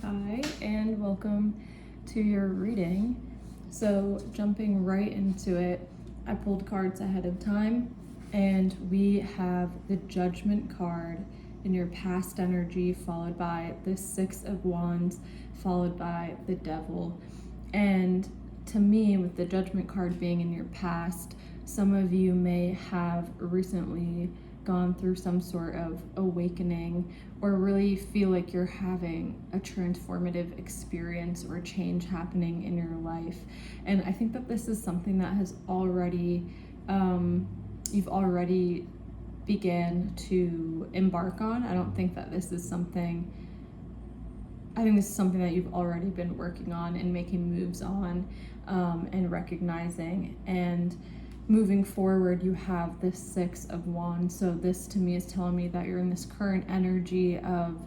Hi, and welcome to your reading. So, jumping right into it, I pulled cards ahead of time, and we have the Judgment card in your past energy, followed by the Six of Wands, followed by the Devil. And to me, with the Judgment card being in your past, some of you may have recently gone through some sort of awakening or really feel like you're having a transformative experience or change happening in your life. And I think that this is something that has already, you've already began to embark on. I don't think that this is something, I think this is something that you've already been working on and making moves on, and recognizing. And moving forward, you have the Six of Wands. So this to me is telling me that you're in this current energy of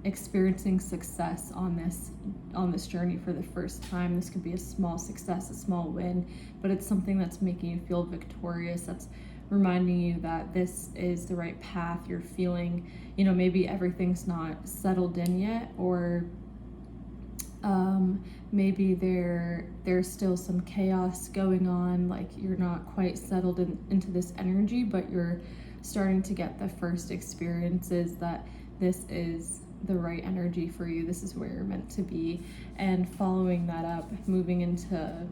experiencing success on this journey for the first time. This could be a small success, a small win, but it's something that's making you feel victorious. That's reminding you that this is the right path. You're feeling, maybe everything's not settled in yet, or maybe there's still some chaos going on, like you're not quite settled into this energy, but you're starting to get the first experiences that this is the right energy for you. This is where you're meant to be. And following that up, moving into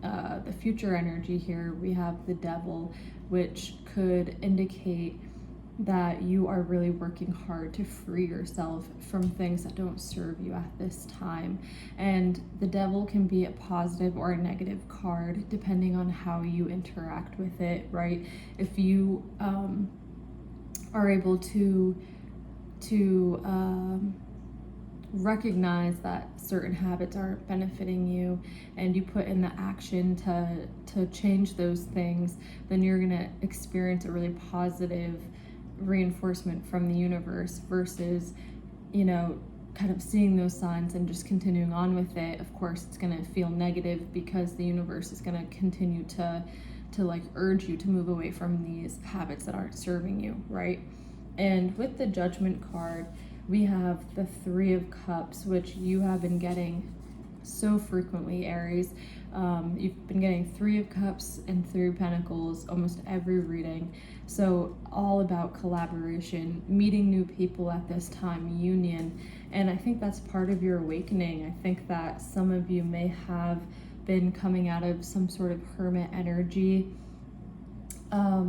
the future energy here, we have the Devil, which could indicate that you are really working hard to free yourself from things that don't serve you at this time. And the Devil can be a positive or a negative card depending on how you interact with it, right? If you are able to recognize that certain habits aren't benefiting you and you put in the action to change those things, then you're going to experience a really positive reinforcement from the universe versus, kind of seeing those signs and just continuing on with it. Of course, it's going to feel negative because the universe is going to continue to like urge you to move away from these habits that aren't serving you, right? And with the Judgment card, we have the Three of Cups, which you have been getting so frequently, Aries. You've been getting Three of Cups and Three of Pentacles almost every reading. So all about collaboration, meeting new people at this time, union. And I think that's part of your awakening. I think that some of you may have been coming out of some sort of hermit energy,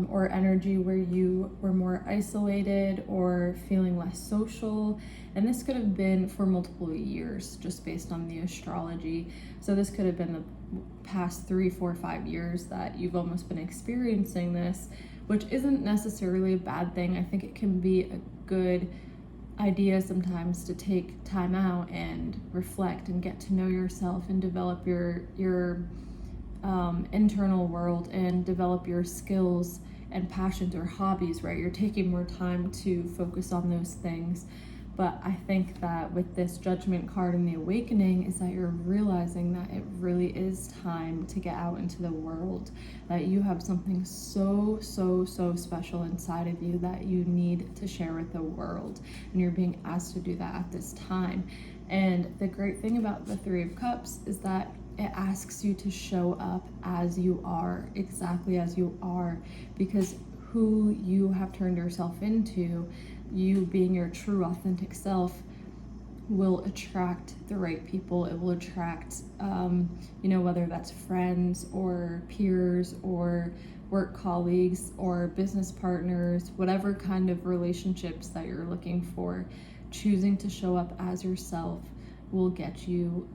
or energy where you were more isolated or feeling less social. And this could have been for multiple years, just based on the astrology. So this could have been the past 3, 4, 5 years that you've almost been experiencing this, which isn't necessarily a bad thing. I think it can be a good idea sometimes to take time out and reflect and get to know yourself and develop your internal world and develop your skills and passions or hobbies, right? You're taking more time to focus on those things. But I think that with this Judgment card and the awakening is that you're realizing that it really is time to get out into the world, that you have something so special inside of you that you need to share with the world, and you're being asked to do that at this time. And the great thing about the Three of Cups is that it asks you to show up as you are, exactly as you are, because who you have turned yourself into, you being your true authentic self, will attract the right people. It will attract, whether that's friends or peers or work colleagues or business partners, whatever kind of relationships that you're looking for. Choosing to show up as yourself will get you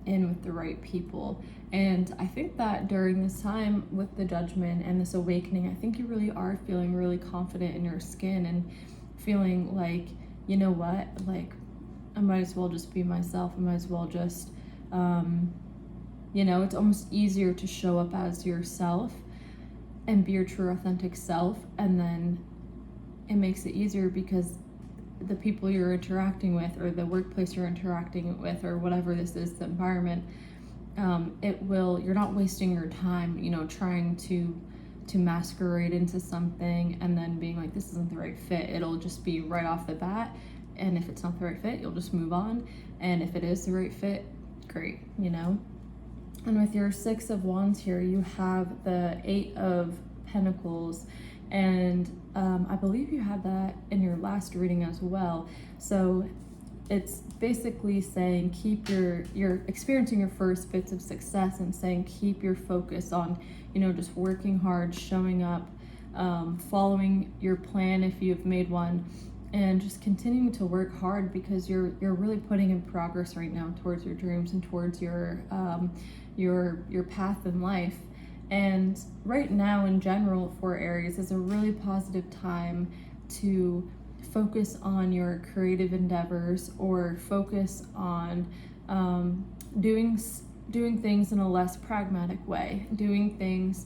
in with the right people. And I think that during this time with the Judgment and this awakening, I think you really are feeling really confident in your skin and feeling like, you know what, like I might as well just be myself. I might as well just, it's almost easier to show up as yourself and be your true authentic self. And then it makes it easier because the people you're interacting with, or the workplace you're interacting with, or whatever this is, the environment, you're not wasting your time, trying to masquerade into something and then being like, this isn't the right fit. It'll just be right off the bat, And if it's not the right fit, you'll just move on. And if it is the right fit, great, you know? And with your Six of Wands here, you have the Eight of Pentacles. And I believe you had that in your last reading as well. So it's basically saying you're experiencing your first bits of success and saying keep your focus on, you know, just working hard, showing up, following your plan if you've made one, and just continuing to work hard because you're really putting in progress right now towards your dreams and towards your path in life. And right now in general for Aries is a really positive time to focus on your creative endeavors, or focus on doing things in a less pragmatic way, doing things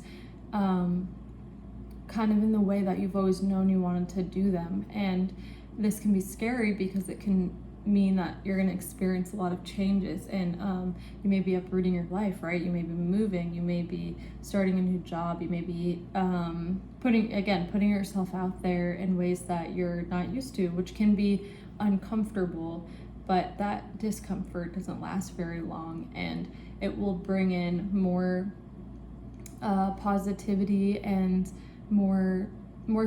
kind of in the way that you've always known you wanted to do them. And this can be scary because it can mean that you're going to experience a lot of changes, and you may be uprooting your life, right? You may be moving, you may be starting a new job, you may be putting yourself out there in ways that you're not used to, which can be uncomfortable, but that discomfort doesn't last very long, and it will bring in more positivity and more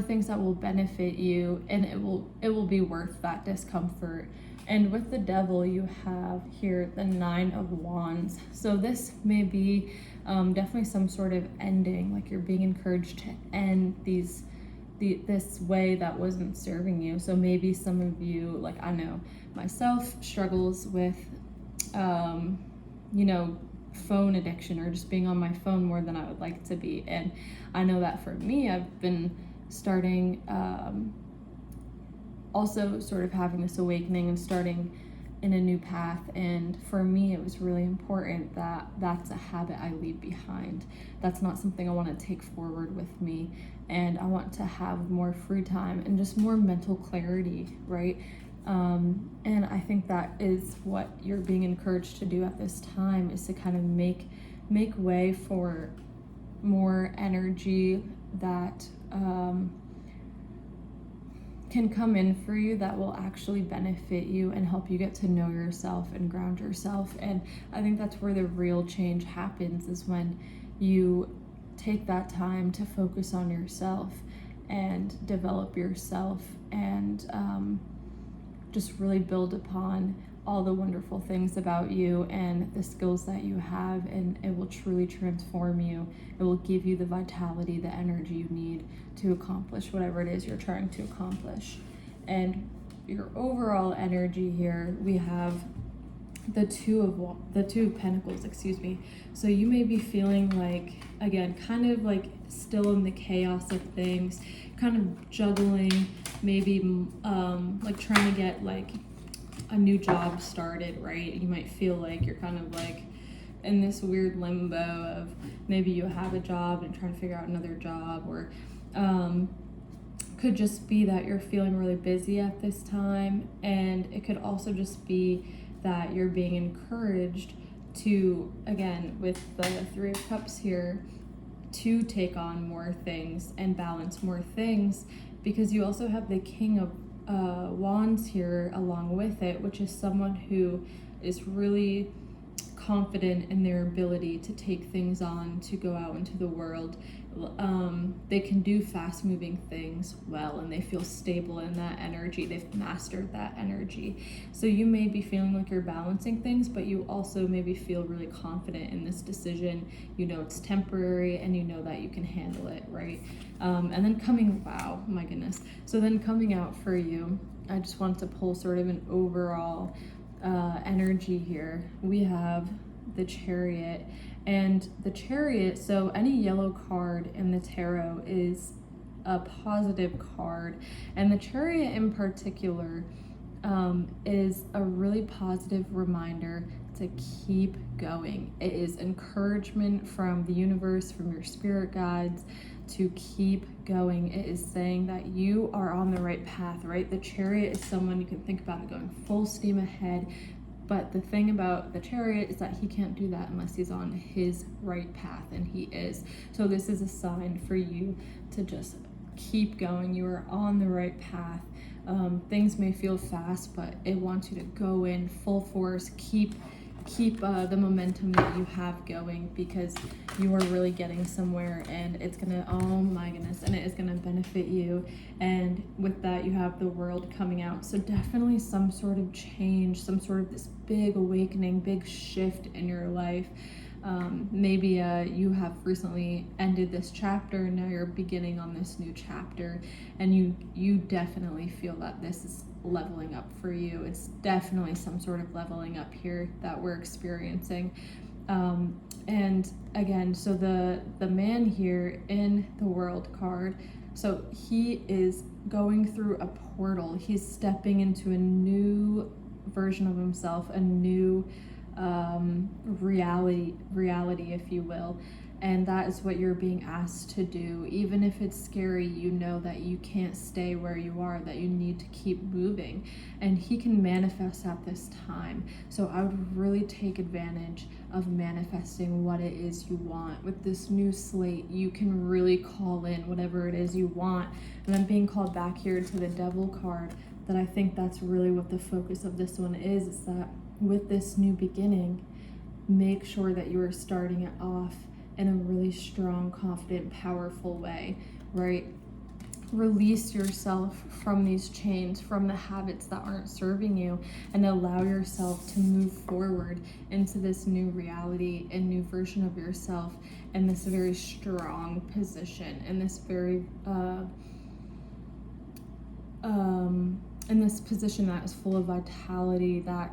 things that will benefit you, and it will be worth that discomfort. And with the Devil, you have here the Nine of Wands. So this may be definitely some sort of ending, like you're being encouraged to end this way that wasn't serving you. So maybe some of you, like I know myself, struggles with you know, phone addiction, or just being on my phone more than I would like to be. And I know that for me, I've been starting also sort of having this awakening and starting in a new path. And for me, it was really important that that's a habit I leave behind. That's not something I want to take forward with me. And I want to have more free time and just more mental clarity, right? And I think that is what you're being encouraged to do at this time, is to kind of make way for more energy that can come in for you, that will actually benefit you and help you get to know yourself and ground yourself. And I think that's where the real change happens, is when you take that time to focus on yourself and develop yourself, and just really build upon all the wonderful things about you and the skills that you have, and it will truly transform you. It will give you the vitality, the energy you need to accomplish whatever it is you're trying to accomplish. And your overall energy here, we have the two of Pentacles, excuse me. So you may be feeling like, again, kind of like still in the chaos of things, kind of juggling, maybe like trying to get like a new job started, right? You might feel like you're kind of like in this weird limbo of maybe you have a job and trying to figure out another job, or could just be that you're feeling really busy at this time. And it could also just be that you're being encouraged to, again, with the Three of Cups here, to take on more things and balance more things, because you also have the King of Wands here along with it, which is someone who is really confident in their ability to take things on, to go out into the world. They can do fast moving things well, and they feel stable in that energy. They've mastered that energy. So you may be feeling like you're balancing things, but you also maybe feel really confident in this decision. You know it's temporary, and you know that you can handle it, right? And then wow, my goodness. So then coming out for you, I just wanted to pull sort of an overall energy here. We have the Chariot. And the Chariot, so any yellow card in the tarot is a positive card. And the Chariot in particular is a really positive reminder to keep going. It is encouragement from the universe, from your spirit guides, to keep going. It is saying that you are on the right path, right? The Chariot is someone you can think about it going full steam ahead. But the thing about the Chariot is that he can't do that unless he's on his right path, and he is. So this is a sign for you to just keep going. You are on the right path. Things may feel fast, but it wants you to go in full force. Keep the momentum that you have going, because you are really getting somewhere, and it's gonna, oh my goodness, and it is gonna benefit you. And with that, you have the World coming out, so definitely some sort of change, some sort of this big awakening, big shift in your life. Maybe you have recently ended this chapter and now you're beginning on this new chapter, and you definitely feel that this is leveling up for you. It's definitely some sort of leveling up here that we're experiencing. And again, so the man here in the World card, so he is going through a portal. He's stepping into a new version of himself, a new reality, if you will. And that is what you're being asked to do. Even if it's scary, you know that you can't stay where you are, that you need to keep moving. And he can manifest at this time. So I would really take advantage of manifesting what it is you want. With this new slate, you can really call in whatever it is you want. And I'm being called back here to the Devil card, that I think that's really what the focus of this one is that with this new beginning, make sure that you are starting it off in a really strong, confident, powerful way, right? Release yourself from these chains, from the habits that aren't serving you, and allow yourself to move forward into this new reality and new version of yourself in this very strong position, in this very in this position that is full of vitality, that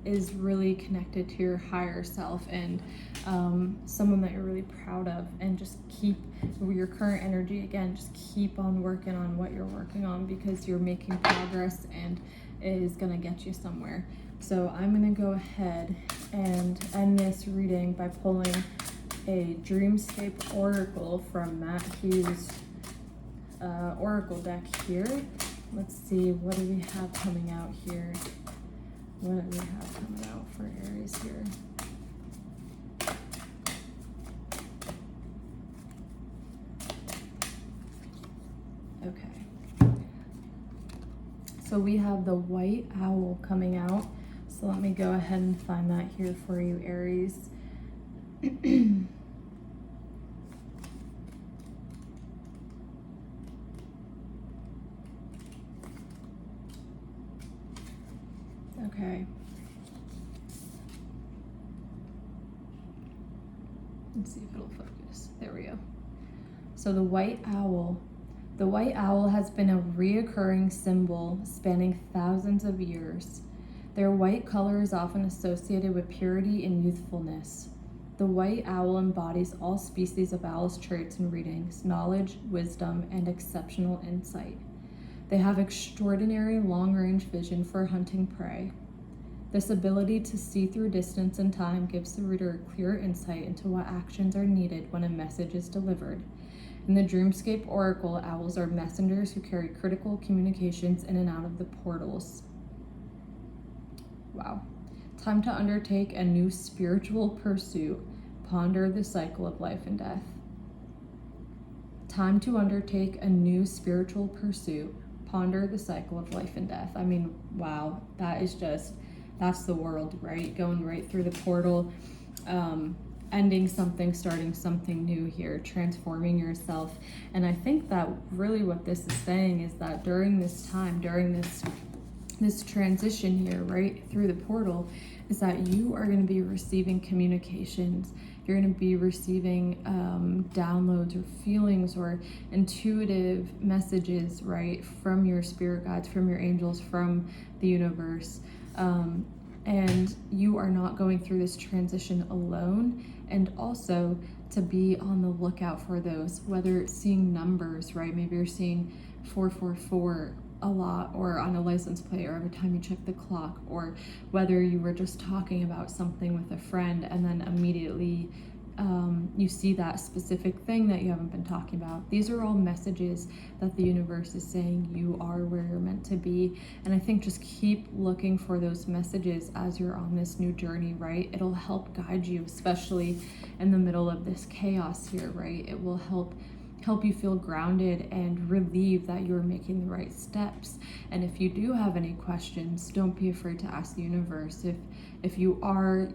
is really connected to your higher self, and someone that you're really proud of. And just keep your current energy, again, just keep on working on what you're working on, because you're making progress and it is going to get you somewhere. So I'm going to go ahead and end this reading by pulling a Dreamscape Oracle from Matt Hughes' Oracle deck here. Let's see, what do we have coming out here? What do we have coming out for Aries here? Okay. So we have the White Owl coming out. So let me go ahead and find that here for you, Aries. Okay. Let's see if it'll focus. There we go. So the White Owl. The White Owl has been a reoccurring symbol spanning thousands of years. Their white color is often associated with purity and youthfulness. The White Owl embodies all species of owl's traits and readings, knowledge, wisdom, and exceptional insight. They have extraordinary long-range vision for hunting prey. This ability to see through distance and time gives the reader a clear insight into what actions are needed when a message is delivered. In the Dreamscape Oracle, owls are messengers who carry critical communications in and out of the portals. Wow. Time to undertake a new spiritual pursuit. Ponder the cycle of life and death. Time to undertake a new spiritual pursuit. Ponder the cycle of life and death. I mean, wow, that's the world, right? Going right through the portal, ending something, starting something new here, transforming yourself. And I think that really what this is saying is that during this time, during this transition here, right through the portal, is that you are going to be receiving communications. You're going to be receiving downloads or feelings or intuitive messages, right, from your spirit guides, from your angels, from the universe. And you are not going through this transition alone. And also to be on the lookout for those, whether it's seeing numbers, right? Maybe you're seeing 444 a lot, or on a license plate, or every time you check the clock, or whether you were just talking about something with a friend and then immediately you see that specific thing that you haven't been talking about. These are all messages that the universe is saying you are where you're meant to be. And I think just keep looking for those messages as you're on this new journey, right? It'll help guide you, especially in the middle of this chaos here, right? It will help help you feel grounded and relieve that you're making the right steps. And if you do have any questions, don't be afraid to ask the universe. If you are,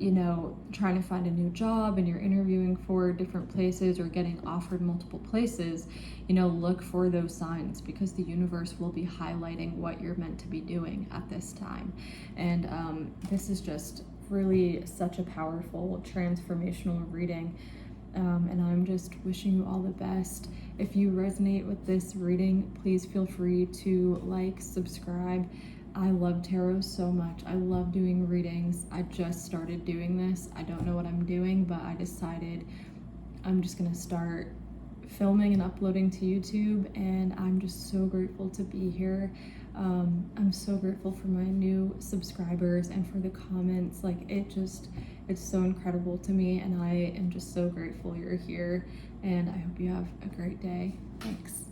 trying to find a new job and you're interviewing for different places or getting offered multiple places, look for those signs, because the universe will be highlighting what you're meant to be doing at this time. And this is just really such a powerful transformational reading. And I'm just wishing you all the best. If you resonate with this reading, please feel free to like, subscribe. I love tarot so much. I love doing readings. I just started doing this. I don't know what I'm doing, but I decided I'm just gonna start filming and uploading to YouTube, and I'm just so grateful to be here. I'm so grateful for my new subscribers and for the comments. It's so incredible to me, and I am just so grateful you're here, and I hope you have a great day. Thanks.